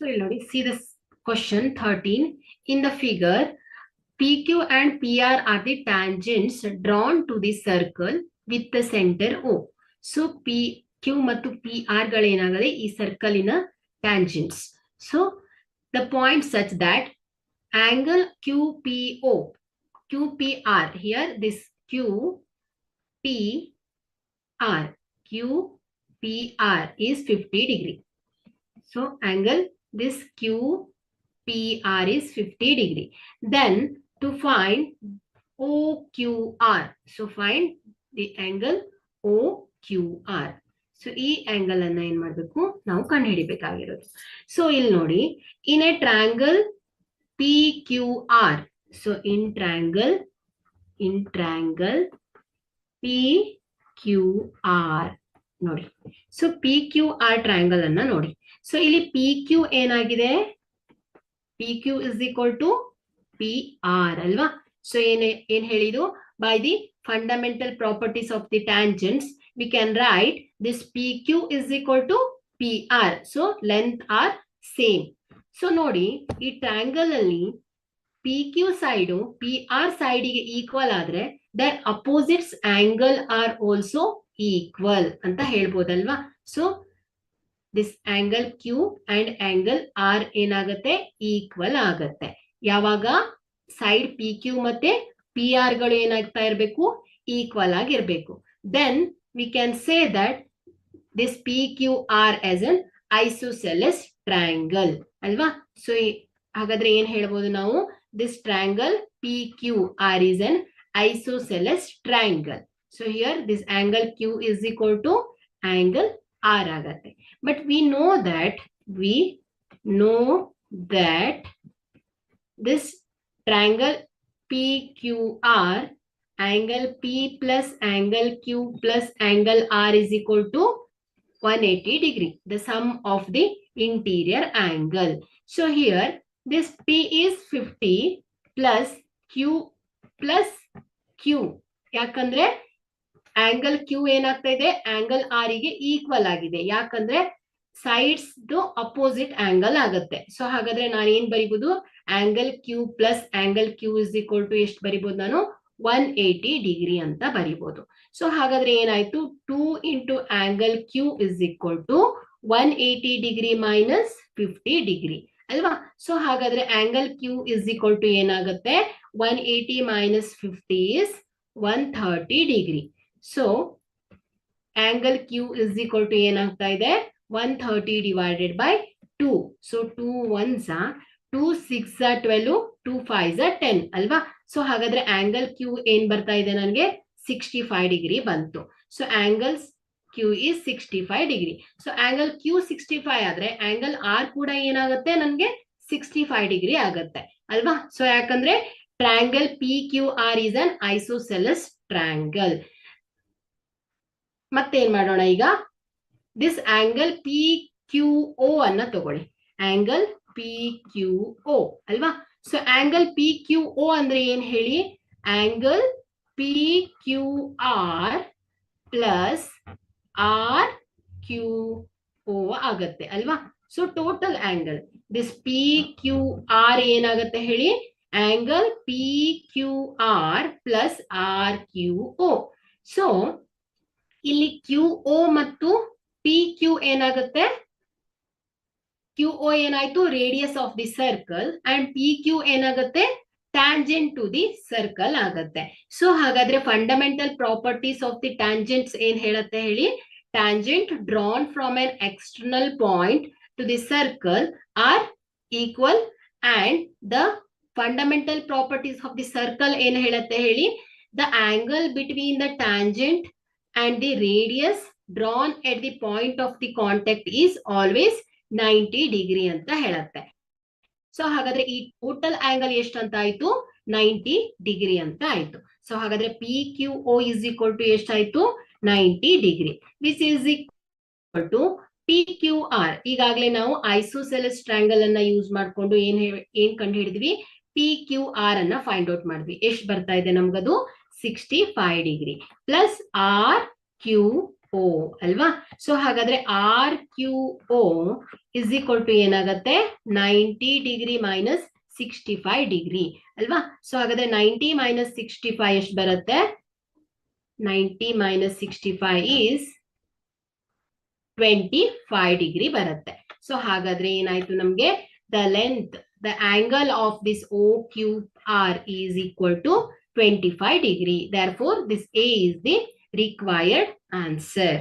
ಇಲ್ಲಿ ನೋಡಿ, see this question 13. In the figure, PQ and PR are the tangents drawn to the circle with the center O. So PQ ಮತ್ತು PR ಗಳೇನಾಗದೆ ಈ ಸರ್ಕಲಿನ tangents. So the point such that angle QPR, here this QPR is 50 degree. So angle this QPR is 50 degree. Then to find OQR, so find the angle OQR. So ಈ angle ಅನ್ನ ಏನ್ ಮಾಡಬೇಕು, ನಾವು ಕಂಡುಹಿಡಿಬೇಕಾಗಿರೋದು. So ಇಲ್ಲಿ ನೋಡಿ, in a triangle PQR, so in triangle PQR ನೋಡಿ. So PQR triangle ಅನ್ನ ನೋಡಿ. ಸೊ ಇಲ್ಲಿ PQ ಏನಾಗಿದೆ, PQ is equal to PR ಅಲ್ವಾ. ಸೊ ಏನ್ ಹೇಳಿದು, by the fundamental properties of the tangents we can write this PQ is equal to PR. so length are same. So ನೋಡಿ, ಈ triangle ಅಲ್ಲಿ PQ side PR ಸೈಡಿಗೆ equal ಆದ್ರೆ their opposites angle are also equal ಅಂತ ಹೇಳ್ಬೋದಲ್ವಾ. So this angle Q and angle R ಏನಾಗುತ್ತೆ, equal ಆಗತ್ತೆ. ಯಾವಾಗ ಸೈಡ್ PQ ಮತ್ತೆ PR ಗಳು ಏನಾಗ್ತಾ ಇರಬೇಕು, ಈಕ್ವಲ್ ಆಗಿರ್ಬೇಕು. Then we can say that this PQR is an isosceles triangle ಅಲ್ವಾ. ಸೊ ಹಾಗಾದ್ರೆ ಏನ್ ಹೇಳ್ಬೋದು ನಾವು, this triangle PQR is an isosceles triangle. So here this angle Q is equal to angle R agate. But we know that this triangle PQR, angle P plus angle Q plus angle R is equal to 180 degree, the sum of the interior angle. So here this P is 50 plus Q plus Q, ಯಾಕಂದ್ರೆ angle Q ಏನಾಗ್ತಾ ಇದೆ, angle R ಗೆ equal ಆಗಿದೆ. ಯಾಕಂದ್ರೆ sides opposite angle ಆಗುತ್ತೆ. So ಹಾಗಾದ್ರೆ ನಾನು ಏನ್ ಬರಿಬಹುದು, angle Q plus angle Q is equal to ಎಷ್ಟು ಬರಿಬಹುದು, ನಾನು 180 ಡಿಗ್ರಿ ಅಂತ ಬರಿಬಹುದು. ಸೊ ಹಾಗಾದ್ರೆ ಏನಾಯ್ತು, 2 into angle Q is equal to 180 degree minus 50 degree ಅಲ್ವಾ. ಸೊ ಹಾಗಾದ್ರೆ angle Q is equal to ಏನಾಗುತ್ತೆ, 180 minus 50 is 130 degree. So angle Q is equal to ಏನಾಗ್ತಾ ಇದೆ, 130 divided by 2. So 2 1s are 2 6 are 12, 2 5s are 10 ಅಲ್ವಾ. So ಹಾಗಾದ್ರೆ angle Q ಏನ್ ಬರ್ತಾ ಇದೆ ನನಗೆ, 65 ಡಿಗ್ರಿ ಬಂತು. So angles Q is 65 degree. So angle Q 65 ಆದ್ರೆ ಆಂಗಲ್ R ಕೂಡ ಏನಾಗುತ್ತೆ, ನನಗೆ 65 ಡಿಗ್ರಿ ಆಗುತ್ತೆ ಅಲ್ವಾ. ಸೊ ಯಾಕಂದ್ರೆ triangle PQR is an isosceles triangle. ಮತ್ತೇನ್ ಮಾಡೋಣ ಈಗ, ದಿಸ್ ಆಂಗಲ್ PQO ಅನ್ನ ತಗೊಳ್ಳಿ, ಆಂಗಲ್ PQO ಅಲ್ವಾ. ಸೊ ಆಂಗಲ್ PQO ಅಂದ್ರೆ ಏನ್ ಹೇಳಿ, ಆಂಗಲ್ PQR ಪ್ಲಸ್ RQO ಆಗತ್ತೆ ಅಲ್ವಾ. So total angle this PQR ಏನಾಗತ್ತೆ ಹೇಳಿ, angle PQR plus RQO. So ಇಲ್ಲಿ QO ಮತ್ತು PQ ಏನಾಗುತ್ತೆ, QO ಏನಾಯ್ತು, radius of the circle, and PQ ಏನಾಗುತ್ತೆ, ಟ್ಯಾಂಜೆಂಟ್ ಟು ದಿ ಸರ್ಕಲ್ ಆಗತ್ತೆ. ಸೊ ಹಾಗಾದ್ರೆ fundamental properties of the tangents ಏನ್ ಹೇಳತ್ತೆ ಹೇಳಿ, tangent drawn from an external point to the circle are equal, and the fundamental properties of the circle ಏನ್ ಹೇಳುತ್ತೆ ಹೇಳಿ, the angle between the tangent and the radius drawn at the point of the contact is always 90 degree ಅಂತ ಹೇಳುತ್ತೆ. So ಹಾಗಾದ್ರೆ ಈ total angle ಎಷ್ಟು ಅಂತ ಆಯ್ತು, 90 ಡಿಗ್ರಿ ಅಂತ ಆಯ್ತು. ಸೊ ಹಾಗಾದ್ರೆ PQO is equal to ಎಷ್ಟಾಯ್ತು, 90 degree, which is equal to PQR. ಈಗಾಗಲೇ ನಾವು ಐಸೋಸೆಲೆಸ್ ಟ್ರಯಾಂಗಲ್ ಅನ್ನ ಯೂಸ್ ಮಾಡ್ಕೊಂಡು ಏನ್ ಕಂಡು ಹಿಡಿದ್ವಿ, PQR ಅನ್ನ ಫೈಂಡ್ ಔಟ್ ಮಾಡಿದ್ವಿ. ಎಷ್ಟು ಬರ್ತಾ ಇದೆ ನಮ್ಗದು, 65 ಡಿಗ್ರಿ ಪ್ಲಸ್ RQO ಓ ಅಲ್ವಾ? ಸೊ ಹಾಗಾದ್ರೆ R Q O is equal to ಏನಾಗತ್ತೆ 90 ಡಿಗ್ರಿ ಮೈನಸ್ 65 ಡಿಗ್ರಿ ಅಲ್ವಾ? ಸೊ ಹಾಗಾದ್ರೆ 90 ಮೈನಸ್ 65 ಎಷ್ಟು ಬರುತ್ತೆ? 90 ಮೈನಸ್ 65 ಈಸ್ 25 ಡಿಗ್ರಿ ಬರುತ್ತೆ. ಸೊ ಹಾಗಾದ್ರೆ ಏನಾಯ್ತು ನಮ್ಗೆ? The length, the angle of this O Q R is equal to 25 degree. Therefore, this A is the required answer.